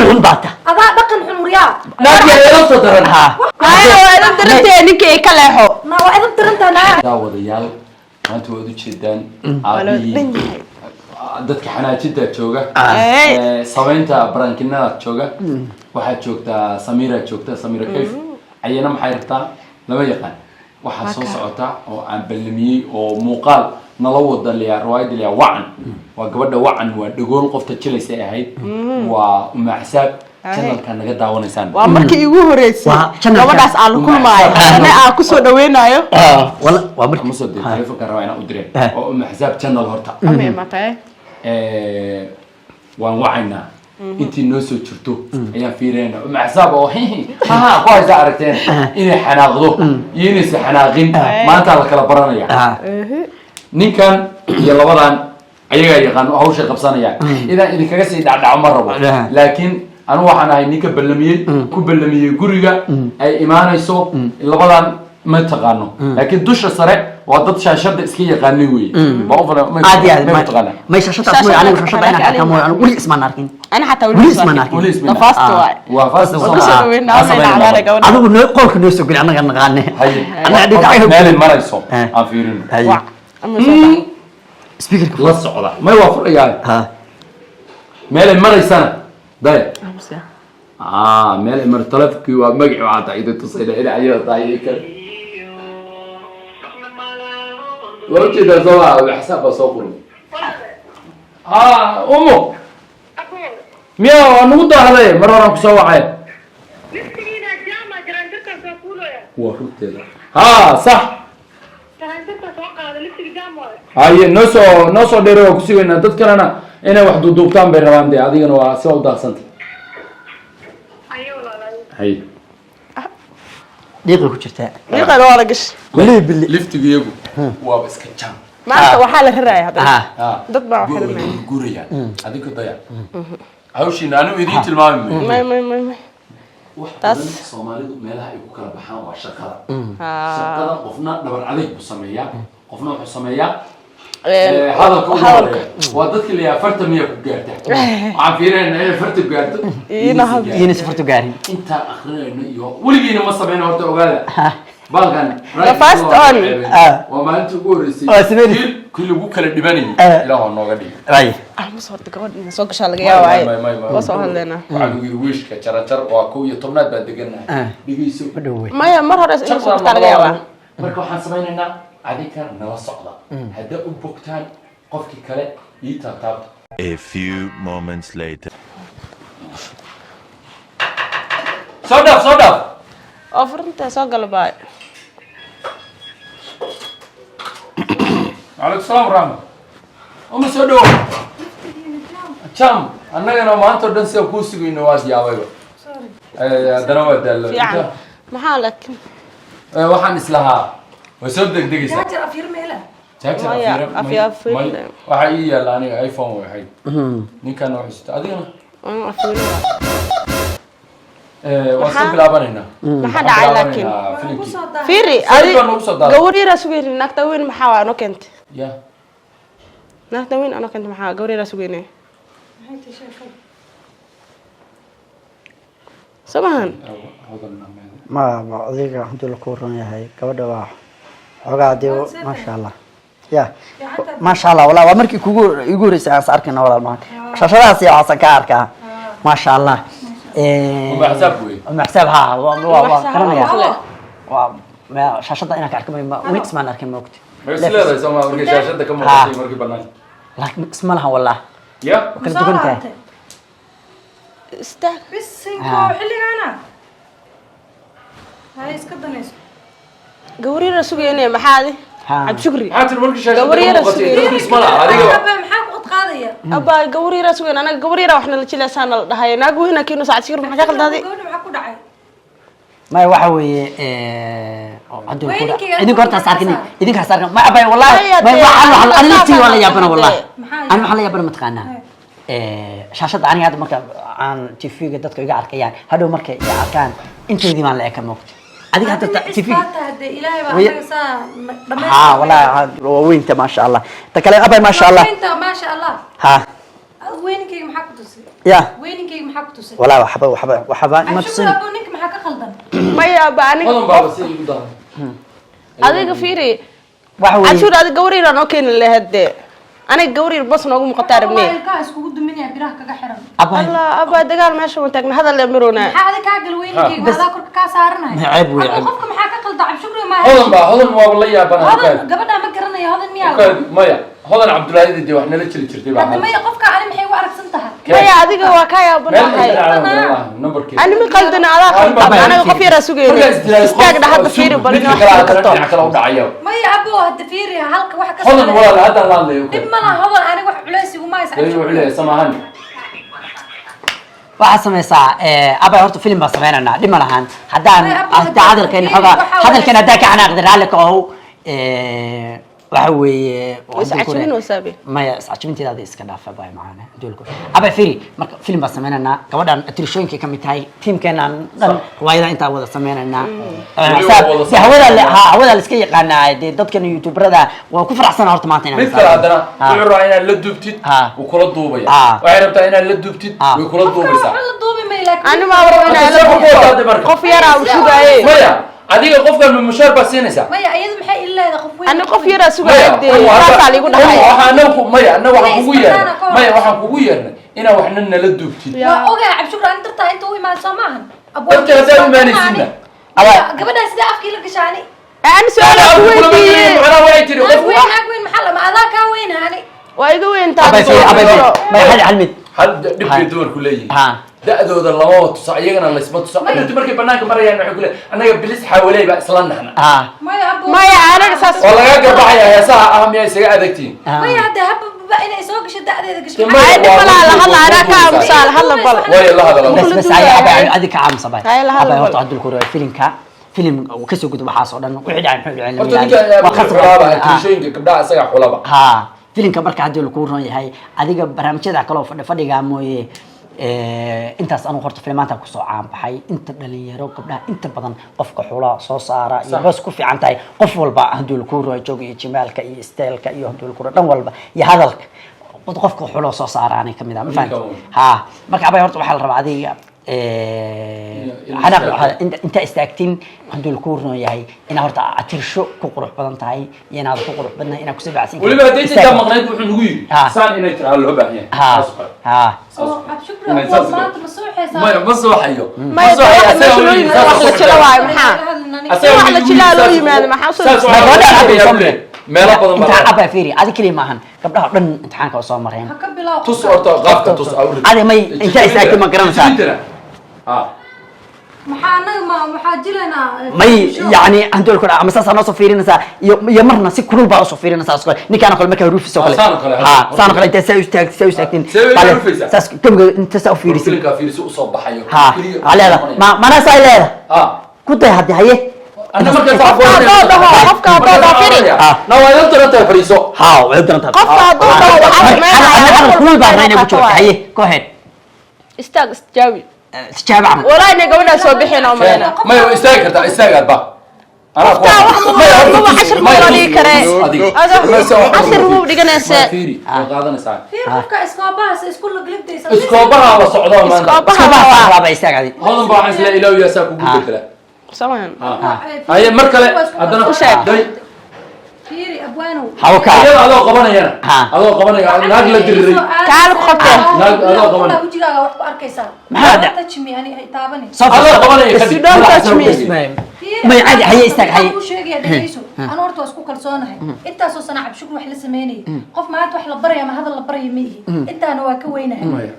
حن باتا هذا دقن حمريا naagtii ay la soo daran waa idin dirantay ninkii ka leexo ما وعد درنتنا daawadayaal maanta waad u jeedaan aabihii dadka xanaajida jooga sameynta barankinada jooga waxaa joogtaa Samira joogta Samira kayf ayana maxay rabtaa lama yaqaan waxa soo socota oo aan ballamiyay oo muuqaal nala wada liya riwaayad liya wacan waa gabadha wacan waa dhagool qofta jilaysa ahayd waa uma xisaab channelka naga daawanaysaan waa markii ugu horeysay gabadhaas aan la kulmaayo ana aan ku soo dhaweynayo wala waa markii ma soo diray telefoonka raayna u diray oo uma xisaab channel horta ama matay waan wacayna intii noo soo jirto ayaan fiirayna uma xisaab oo ha ku haysa aragteen inay xanaaqdo iyo inay xanaaqin maanta la kala baranaya ninkan iyo labadan ayaga yaqaan hawsha qabsanaya idan idinkaga sii dhacdhac ma rabo laakiin anu waxaan ahay ninka ballamiyay ku ballamiyay guriga ay imaanayso labadan ma taqaano laakiin dusha sare waa dad shaashada iska yaqaanay weey ma u fala ma taqaana ما يشاشة مو يعني شاشة أنا حتى مو أنا ولي اسمه ناركين أنا حتى ولي اسمه ناركين فاست واي وفاست أنا أقول نقول كل ناس يقول أنا غني أنا عندي تعرف مال المريسو عفيرين سبيكر لا الصعدة ما يوافق يعني مال المريسنا ده مال المرتلفك ومجع وعطا إذا تصير إلى عيال طايق وجد زوا بحساب صوفه أمه ميا نوضة هذا مرة راح سوا عين صح هاي نصو ديرو كسينا تذكرنا أنا واحد دوبتان بيروان دي هذه أنا واسوا داسنت هاي دقيقة كشرتها دقيقة ولا قش ولي باللي لفت جيبو وابس كتشام ما أنت وحالة هراي هذا ضد بعض حلمين جوريا هذيك الضياع هاوشين أنا وديت المهم ما taas Soomaalidu meelaha ay ku kala baxaan waa shaqada shaqada qofna dhabar adeeg buu sameeyaa qofna wuxuu sameeyaa hadalka waa dadka la yafarta miya ku gaarta aan fiireen inay farta gaarto يني سفرت قارين inta akhrinayno iyo waligiina ma sameeyno horta ogaada balkan fast on waa maalinta ugu horeysay kullu ugu kala dhibanayay ilaahu nooga dhig أي ma soo horta gabadh soo gashaa laga yaabay waa soo hadleena waxaan ugu wiishka jarajar waa 12 baad deganahay dhigayso بدوي maya mar hore soo gashaa laga yaabaa marka waxaan sameeynaa adinka nala socda hadda u bogtaan qofkii kale ii taabtaabta A few moments later. soo dhaaf oo furunta soo galbay عليك السلام ورحمة أم سودو كم أنا ما أنت دنسي أكوسي إنه يا بابا دنوا دل يعني محالك وحن إسلها وصدق دقيقة جاجر أفير ميلا جاكر أفير وحي يلا أنا آيفون وحي نكان وحشت أدينا أفير وصدق لابن هنا ما حدا عاي لكن فيري قوري راسوين نكتوين محاوى أنا كنت يا نكتوين أنا كنت محاوى قوري راسوين سبحان ما أذيك الحمد لله كورنا هاي كودا واحد عقادي ما شاء الله يا ما شاء الله والله ومركي يقول رسالة أركنا ولا ما شاشة سيا حسن كاركا ما شاء الله محسبها ما شاشة أنا كاركا ما ونكس ما نركب موقت بس لا بس ما ورجع شاشة كم مرة بناي لكن اسمها والله يا كنت كنت استاك بس سينكو حلي أنا هاي اسكتنيش قوري راسوين محادي عبد شكري حتى المركز شاشة قوري راسوين اسمها هذه محاك قط قاضية أبا قوري راسوين أنا قوري راح نلتشيل سنة هاي ناقو هنا كينو ساعة سير محاجة قلت هذه ما وحوي عندهم كورة إذا كنت أساركني إذا كنت أساركني ما أبي والله ما وحلا أنا نفسي ولا يابنا والله أنا وحلا يابنا متقنا شاشة أنا هذا مركب عن تيفي قدرت كي يعرف يعني هذا مركب يعرفان أنت ذي ما لك موقت هذيك هذا تيفي ولا وين أنت ما شاء الله تكلم أبي ما شاء الله أنت ما شاء الله ها وينك محاك تسي يا weyninkayga maxaa ku tusay والله وحبا ما تصير cabshuur abo ninka maxaa ka qaldan maya ba aniga hodan baaba si igu daran adiga fiiri وحوي cashuur adiga gawriir noo keeni lahayd aniga gawriir bas noogu muuqataa rabnay ilkaha iskugu duminaya biraha kaga xiran أبا allah aba dagaal meesha waan taagna hadal la mirona maxaa adiga kaa gal weyninkayga adaa korka kaa saaranaya عيب وي Abo عيب qofka maxaa ka qaldan cabshuur ma hodan waaba la yaabana hodan gabadha ma garanaya hodan miyaa maya hodan cabdullaahi dee wax nala jiri jirtay baa hadda maya qofka ani maxay u aragsan tahay maya adiga waa ka yaabanahay numberkeeda ani ma qaldana adaa qaldan aniga qof yara sugayna istaagna hadda fiiri bal inoo kala kala u dhacayo maya abo hadda fiiri halka waxa ka hodan walaal hadda la hadlayo dib mana hodan aniga wax culays iguma haysa wuxuu leeyahay samahan waxaa samaysaa abay horta film baan sameynaynaa dhib ma lahan haddaan hadda hadalkeen xogaa hadalkeen haddaa ka xanaaqda raalli ka ahow waxa weeye iscajabin wasaabi maya iscajabinteedaada iska dhaafa bay macaana duulku abay firi marka film baan sameynaynaa gabadhan atirishooyinkay ka mid tahay tiimkeenaan dhan riwaayada intaa wada sameynaynaa hawada la iska yaqaanaa dee dadkan youtuberada waa ku faraxsana horta maanta mid kale haddana wuxuu rabaa inaad la duubtid wuu kula duubaya waxay rabtaa inaad la duubtid way kula duubaysaa la duubi may laakiin ani ma rabo inaan qof yara u sugaaye maya adiga qofkan mushaar baa siinaysaa maya ayadu maxay ilaa qof weyn ani qof yara sugaaye taasa liigu dhahay waxaan maya anna waxaan kugu yeernay maya waxaan kugu yeernay inaa waxna nala duubtid waa ogaa cabshuur aan dartaa inta u imaan soo maahan dadka haddaa imaanaysiina gabadhaa sidee afkii la gashaani ani su'aal ku weydiiyey macnaa waxay tiri qof weyn maxaa lama adaa kaa weynaani waa iga weyn abay firi abay firi may hal halmid hal dhibkay dumarku leeyihiin da'dooda lama tuso iyagana laysma tuso inta markay banaanka marayaan waxay ku leeyihiin annaga bilis xawaley baa isla naxna maya anaga saas oo laga garbaxaya heesaha ah miyaa isaga adagtiin maya hadda habba inay soo gasho da'deeda gasho maya dhibala la hadla ana ka amsal hadla bal way la hadla بس أي أبي أدي كعام صباح أبي هرت عدل كورة فيلم كسر كتب حاصل لأنه وحدة عن حلو علم ها فيلم كبر كعدل كورة هاي أديك برامج كذا كلام فدي قاموا أنت أنا قرت فيلمات كسر عام بحي أنت اللي يروك قبلها أنت بدن قفك حلا صارة بس كوفي عن تاي قف والبا هدول كورة يجوي جمال كأي ستيل كأي هدول كورة دم والبا يهذلك qofka xulo soo saaraanay kamid ah ma fahanti ha marka abay horta waxa la rabaa adiga inta istaagtin haduu ku run yahay ina horta atirsho ku qurux badan tahay inaad ku qurux badan ina ku sabacsan waliba hadii inta maqnayd wuxuu nagu yiri saan inay tiraa loo baahan yahay ha ma soo hayo ma soo hayo maxaa la jilaa loo yimaado maxaa soo meelo badan inta abay fiiri adiga kaliya maahan gabdhaha dhan imtixaanka oo soo mareen tus orto qaabka tus awrid adiga may inta istaagtay ma garanaysaa maxaa jiranaa may yani handul kula ama saas noo soo fiirinaysaa iyo marna si kulul baa soo fiirinaysaa soo ninkaan kale markaa ruufis oo kale saan kale inta say istaagtin saas kamga inta saa fiirisay filimka fiirisi u soo baxayo aleeda ma say leeda ku day hadii haye أنا ما كنت أقول قفك هذا فيري نوعي أنت أنت فريسو ها وعدنا أنت قفك أنا كل بعضنا بتشوف هاي كوهد استجابي استجاب عم ولا إني قبلنا سوبحين أو ما هو استاجر با أنا ما 10 مرة لي كره هذا 10 مو بدي جنسة فيري قاعدنا ساعة فيرك إسكاباس إسكول قلب ديس إسكابها على صعدها ما إسكابها رابع استاج هذه هذا بعد لا إله إلا ساكو بقول سواء هاي مركلة أدنى وشايف فيري أبوانو هاوكا هذا قبنا هنا هذا قبنا ناقل الدري تعال خطة هذا قبنا وجهك وقت أركيسان هذا تشمي يعني تابني هذا قبنا السودان تشمي ما عادي هي استاج هي أنا ورت واسكو كلسونة أنت أساسا عب شكل وحلا سميني قف معك وحلا بريا ما هذا اللي بريا ميه أنت أنا واكوينه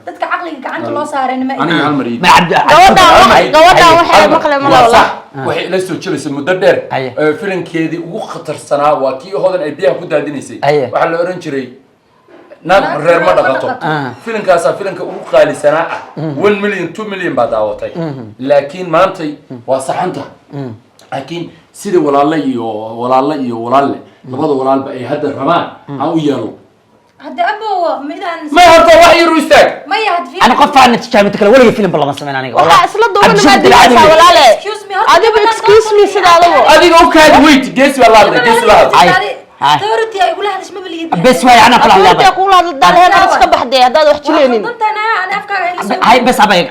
تدك عقلك عند الله صار إنه ما أنا المريض ما عبد قودا واحد مقلة ما والله waxay la soo jiray muddo dheer filimkeedii ugu khatarsanaa waa kii hoodan ay biyaha ku daadinaysay waxa la oran jiray naag reer ma dhaqato filimkaas filimka ugu qaalisanaa ah 1 million 2 million baa daawatay laakiin maanta waa saxanta laakiin sida walaalo iyo walaalle labada walaalba ay hadda rabaan aan u yeelo هذا أبو ميدان ما هرتا wax yar u istaag ما يهد فيه أنا قف عن تجامع كلا ولا فيلم بالله ما سمعنا أنا والله أصلا دوما ما دلعت ولا لا excuse me هذا excuse me سيدا لو adiga u kaad wait gees walaal gees walaal تورتي يقول هذا اسمه بليد بس واي انا طلع انت لا كل هذا الدار هنا اسك بحدي هذا wax jileeynin انت انا افكار هاي بس ابي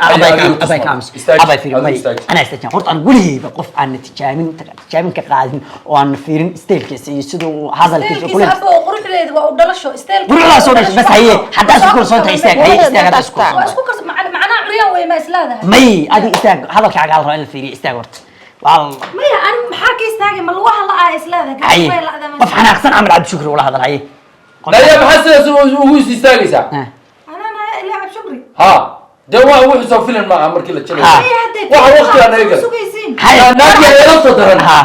كامس ابي فيري انا استجن قلت انا قولي بقف عن تجامين كقاعدين وان فيرين ستيلكيس يسدو هذا الكيس كل ابو قروح ليد waa dhalasho steel قول لا سو بس هي حتى اسكو صوتها استاغ هي استاغ اسكو اسكو معنا عريان way ما islaada مي ادي استاغ هذا كاغا راه ان فيري استاغ ورت والله ما انا maxaa ka istaagay ma lagu hala islaada اي قف حناقصن عمل عبد شكر ولا هذا هي لا يا محسن ugu istaagaysa انا عبد شكري ها دواء وحو soo filan ma markii la jilay waxa waqti aan eega هاي naadi ay la soo daran ها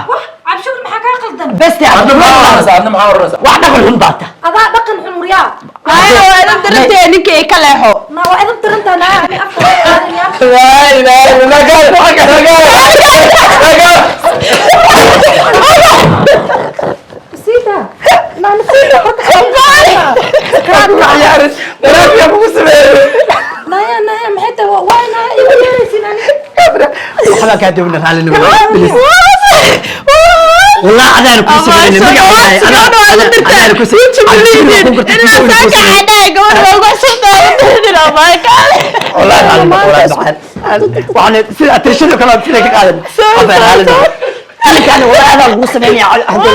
عبد شكري maxaa ka qaldan بس يا عبد الله adna maxaa waraysa واحد نقول هم باتا adaa dhaqan xun riyaa ayo waa darantay ninkii ka leexo ma waa idin tiranta ana afkar لا لا لا قال سيدا ما نسيت كان عيارس درافي ابو سمير نايا محيت وانا يوريسين انا وحنا كاتبنا على بليز والله انا كنت سمعني انا كنت والله وانا اترشد كلام كذا قاعد كان والله انا ابو سمعني عبد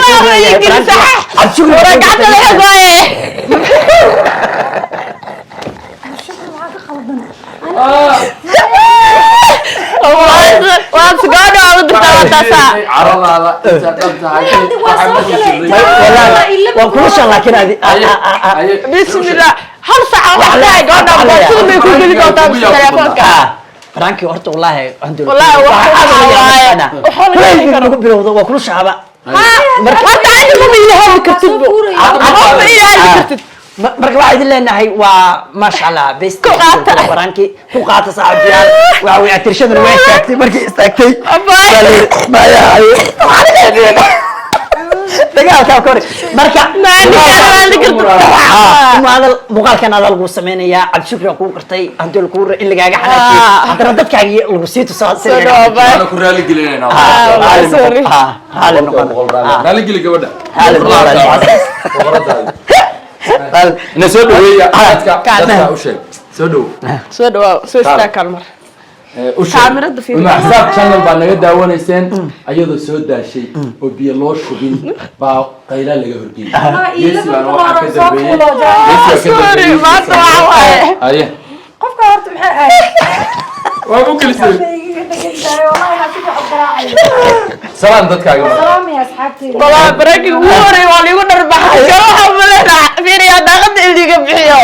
شكر رجعت له waan sugada ugu dirtaa carada وكلش لكن هذه بسم الله هل ساعه waxay go'dan boosada may ku geli doontaa telefoonka فرانكي horta wallahi عندي والله waxa ugu bilowdo waa kulu shacaba marka aad ma ilahay kartid ma ilahay kartid marka waxa idin leenahay waa ma sha Allah best فرانكي ku qaata saaxiibyaal waxa way atirshada way taagtay markii istaagtay ma yahay dagaalka kore marka maadal muuqaalkan aad lagu sameeynaya Cabdi Shukri ku qartay hadii lagu in lagaaga xanaaqay hadana dadkaaga lagu sii tusaasay ana ku raali gelinayna halen noqon raali geli gabadha halen ina soo dhaweeya dadka u sheeg soo dhaw soo istaa kalmar kaamirada fiir ma xsaab channel baa naga daawanayseen ayadoo soo daashay oo biyo loo shubin baa qayla laga horgeeyay yeesi baan waxa ka dambeeyay aye qofka horta maxay ahay waa ku kalisay salaam dadkaaga salaam ya asxaabtay والله بركي ووري والله يقول ربح شروح ولا فيني يا داقد اللي قبحيه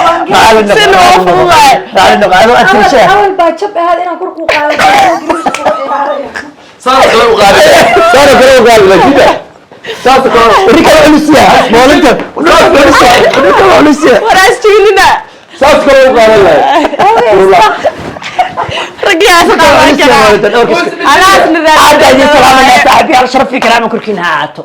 سنو والله halen noqon atirshada اول باجب هذا انا كركو قاده صار كلام غالي كده صار كلام وريك الولسيا مولنت وريك الولسيا وراستينا صار كلام غالي والله رجع صدق خلاص هذا يسلم على صاحبي على شرف في كلامك كركين هاتو